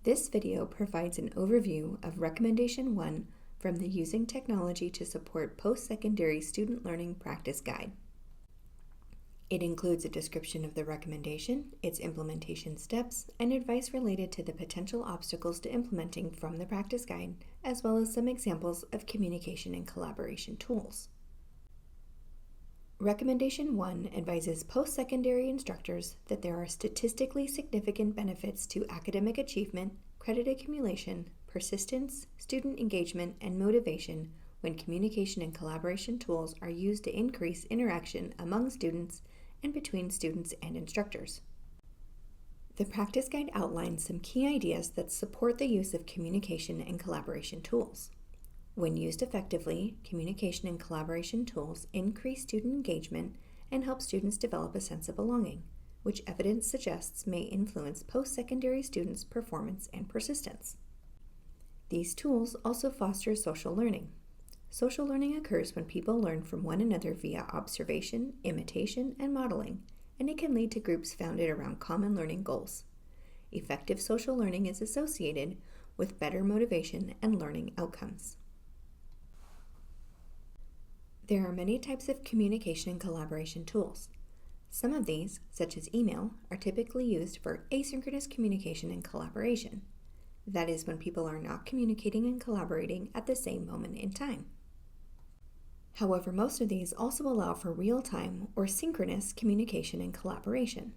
This video provides an overview of Recommendation 1 from the Using Technology to Support Postsecondary Student Learning Practice Guide. It includes a description of the recommendation, its implementation steps, and advice related to the potential obstacles to implementing from the practice guide, as well as some examples of communication and collaboration tools. Recommendation 1 advises post-secondary instructors that there are statistically significant benefits to academic achievement, credit accumulation, persistence, student engagement, and motivation when communication and collaboration tools are used to increase interaction among students and between students and instructors. The practice guide outlines some key ideas that support the use of communication and collaboration tools. When used effectively, communication and collaboration tools increase student engagement and help students develop a sense of belonging, which evidence suggests may influence post-secondary students' performance and persistence. These tools also foster social learning. Social learning occurs when people learn from one another via observation, imitation, and modeling, and it can lead to groups founded around common learning goals. Effective social learning is associated with better motivation and learning outcomes. There are many types of communication and collaboration tools. Some of these, such as email, are typically used for asynchronous communication and collaboration. That is when people are not communicating and collaborating at the same moment in time. However, most of these also allow for real-time or synchronous communication and collaboration.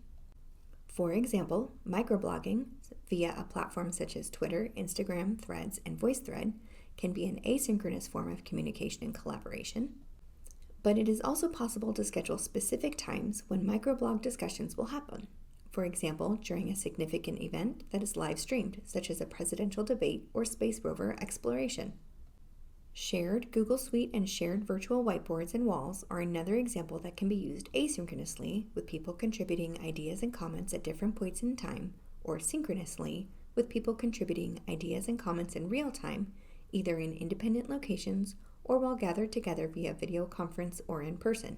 For example, microblogging via a platform such as Twitter, Instagram, Threads, and VoiceThread can be an asynchronous form of communication and collaboration. But it is also possible to schedule specific times when microblog discussions will happen. For example, during a significant event that is live streamed, such as a presidential debate or space rover exploration. Shared Google Suite and shared virtual whiteboards and walls are another example that can be used asynchronously, with people contributing ideas and comments at different points in time, or synchronously, with people contributing ideas and comments in real time, either in independent locations or while gathered together via video conference or in person.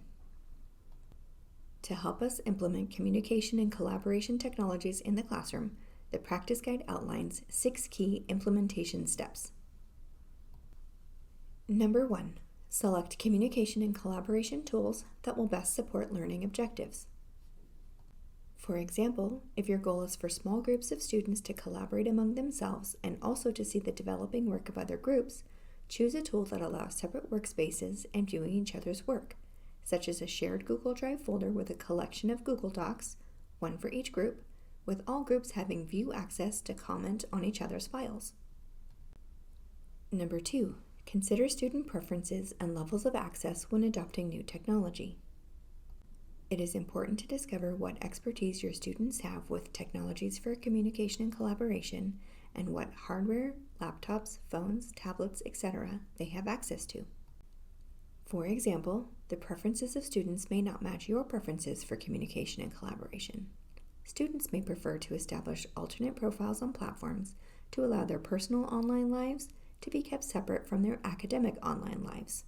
To help us implement communication and collaboration technologies in the classroom, the practice guide outlines 6 key implementation steps. Number 1, select communication and collaboration tools that will best support learning objectives. For example, if your goal is for small groups of students to collaborate among themselves and also to see the developing work of other groups, choose a tool that allows separate workspaces and viewing each other's work, such as a shared Google Drive folder with a collection of Google Docs, one for each group, with all groups having view access to comment on each other's files. Number 2, consider student preferences and levels of access when adopting new technology. It is important to discover what expertise your students have with technologies for communication and collaboration, and what hardware, laptops, phones, tablets, etc. they have access to. For example, the preferences of students may not match your preferences for communication and collaboration. Students may prefer to establish alternate profiles on platforms to allow their personal online lives to be kept separate from their academic online lives.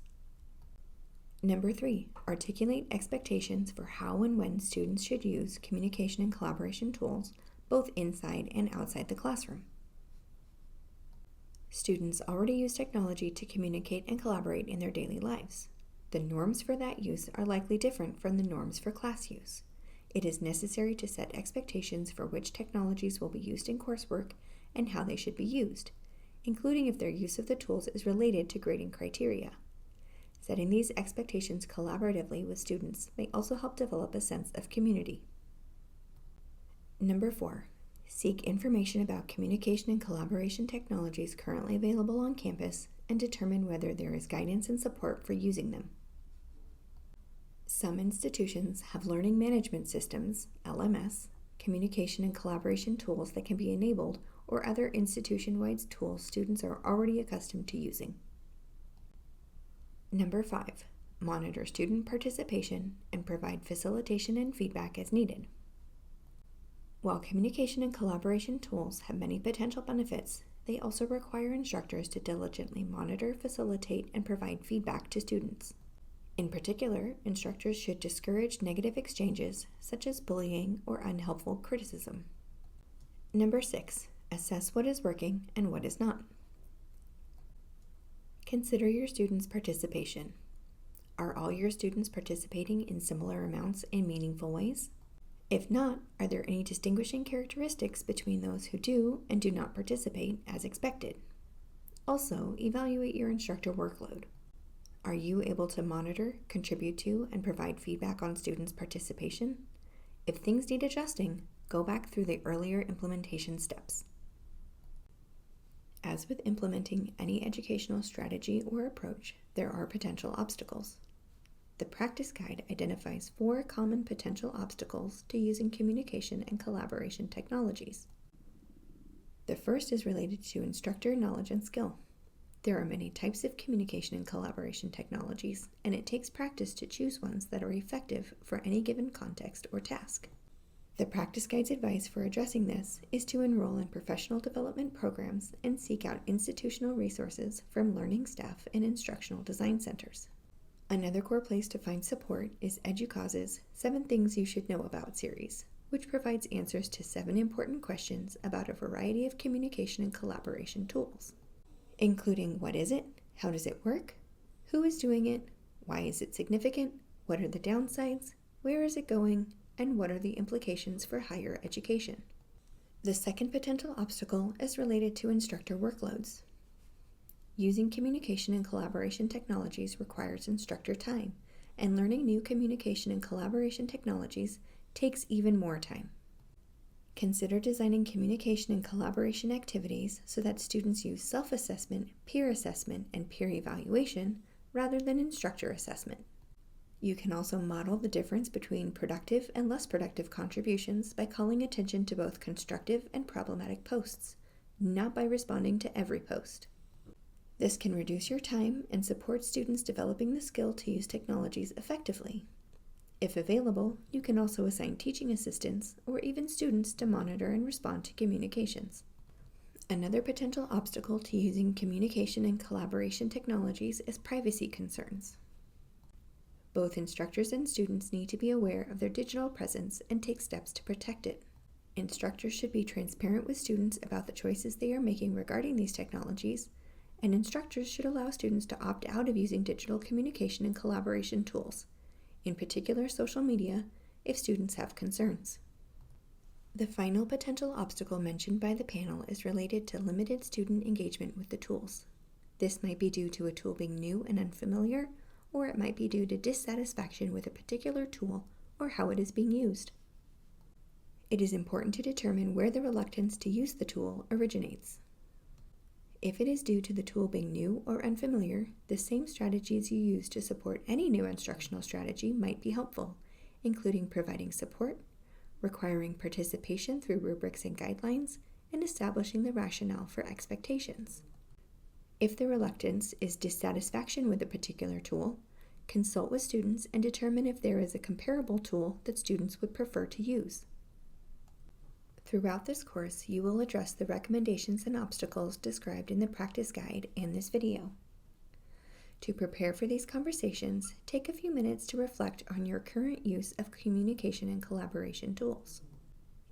Number 3, articulate expectations for how and when students should use communication and collaboration tools, both inside and outside the classroom. Students already use technology to communicate and collaborate in their daily lives. The norms for that use are likely different from the norms for class use. It is necessary to set expectations for which technologies will be used in coursework and how they should be used, including if their use of the tools is related to grading criteria. Setting these expectations collaboratively with students may also help develop a sense of community. Number 4, seek information about communication and collaboration technologies currently available on campus and determine whether there is guidance and support for using them. Some institutions have learning management systems, LMS, communication and collaboration tools that can be enabled, or other institution-wide tools students are already accustomed to using. Number 5, monitor student participation and provide facilitation and feedback as needed. While communication and collaboration tools have many potential benefits, they also require instructors to diligently monitor, facilitate, and provide feedback to students. In particular, instructors should discourage negative exchanges such as bullying or unhelpful criticism. Number 6, Assess what is working and what is not. Consider your students' participation. Are all your students participating in similar amounts in meaningful ways? If not, are there any distinguishing characteristics between those who do and do not participate as expected? Also, evaluate your instructor workload. Are you able to monitor, contribute to, and provide feedback on students' participation? If things need adjusting, go back through the earlier implementation steps. As with implementing any educational strategy or approach, there are potential obstacles. The practice guide identifies 4 common potential obstacles to using communication and collaboration technologies. The first is related to instructor knowledge and skill. There are many types of communication and collaboration technologies, and it takes practice to choose ones that are effective for any given context or task. The practice guide's advice for addressing this is to enroll in professional development programs and seek out institutional resources from learning staff and instructional design centers. Another core place to find support is EDUCAUSE's 7 Things You Should Know About series, which provides answers to 7 important questions about a variety of communication and collaboration tools, including what is it, how does it work, who is doing it, why is it significant, what are the downsides, where is it going, and what are the implications for higher education. The second potential obstacle is related to instructor workloads. Using communication and collaboration technologies requires instructor time, and learning new communication and collaboration technologies takes even more time. Consider designing communication and collaboration activities so that students use self-assessment, peer assessment, and peer evaluation rather than instructor assessment. You can also model the difference between productive and less productive contributions by calling attention to both constructive and problematic posts, not by responding to every post. This can reduce your time and support students developing the skill to use technologies effectively. If available, you can also assign teaching assistants or even students to monitor and respond to communications. Another potential obstacle to using communication and collaboration technologies is privacy concerns. Both instructors and students need to be aware of their digital presence and take steps to protect it. Instructors should be transparent with students about the choices they are making regarding these technologies, and instructors should allow students to opt out of using digital communication and collaboration tools, in particular social media, if students have concerns. The final potential obstacle mentioned by the panel is related to limited student engagement with the tools. This might be due to a tool being new and unfamiliar, or it might be due to dissatisfaction with a particular tool or how it is being used. It is important to determine where the reluctance to use the tool originates. If it is due to the tool being new or unfamiliar, the same strategies you use to support any new instructional strategy might be helpful, including providing support, requiring participation through rubrics and guidelines, and establishing the rationale for expectations. If the reluctance is dissatisfaction with a particular tool, consult with students and determine if there is a comparable tool that students would prefer to use. Throughout this course, you will address the recommendations and obstacles described in the practice guide and this video. To prepare for these conversations, take a few minutes to reflect on your current use of communication and collaboration tools.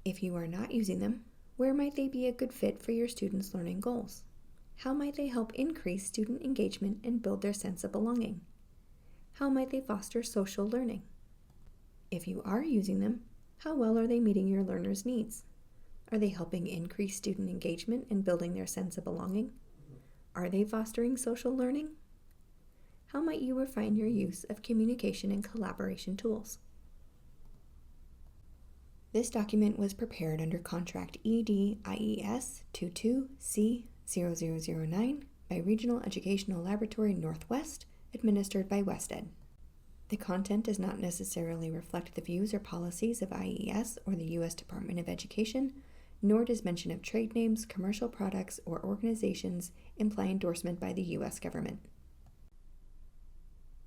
If you are not using them, where might they be a good fit for your students' learning goals? How might they help increase student engagement and build their sense of belonging? How might they foster social learning? If you are using them, how well are they meeting your learners' needs? Are they helping increase student engagement and building their sense of belonging? Are they fostering social learning? How might you refine your use of communication and collaboration tools? This document was prepared under Contract ED-IES-22-C-0009 by Regional Educational Laboratory Northwest, administered by WestEd. The content does not necessarily reflect the views or policies of IES or the U.S. Department of Education, nor does mention of trade names, commercial products, or organizations imply endorsement by the U.S. government.